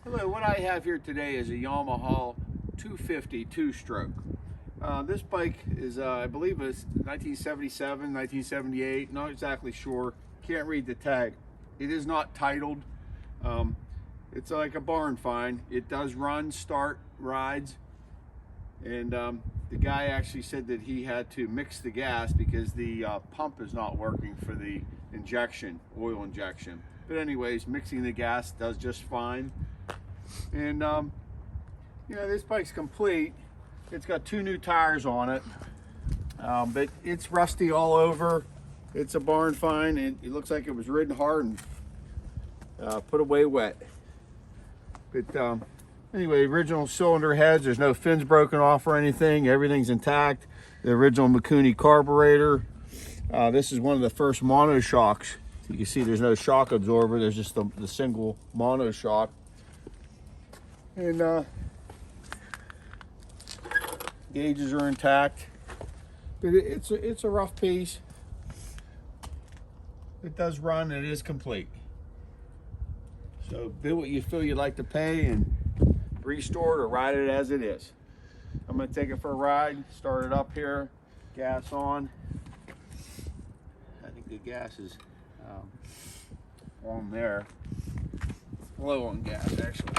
Hello, what I have here today is a Yamaha 250 two-stroke. This bike is, I believe it's 1977, 1978, not exactly sure. Can't read the tag. It is not titled. It's like a barn find. It does run, start, rides. And the guy actually said that he had to mix the gas because the pump is not working for the injection, oil injection. But anyways, mixing the gas does just fine. And you know, this bike's complete. It's got 2 new tires on it, but it's rusty all over. It's a barn find, and it looks like it was ridden hard and put away wet. But anyway, original cylinder heads, there's no fins broken off or anything. Everything's intact. The original Mikuni carburetor. This is one of the first monoshocks. You can see there's no shock absorber. There's just the single monoshock. And gauges are intact, but it's a rough piece. It does run. It is complete. So bid what you feel you'd like to pay and restore it or ride it as it is. I'm going to take it for a ride. Start it up here. Gas on. I think the gas is on there. Low on gas actually.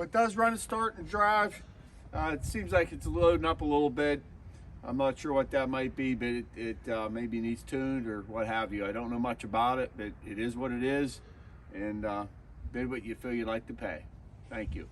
It does run, start, and drive. It seems like it's loading up a little bit. I'm not sure what that might be, but it maybe needs tuned or what have you. I don't know much about it, but it is what it is. And bid what you feel you'd like to pay. Thank you.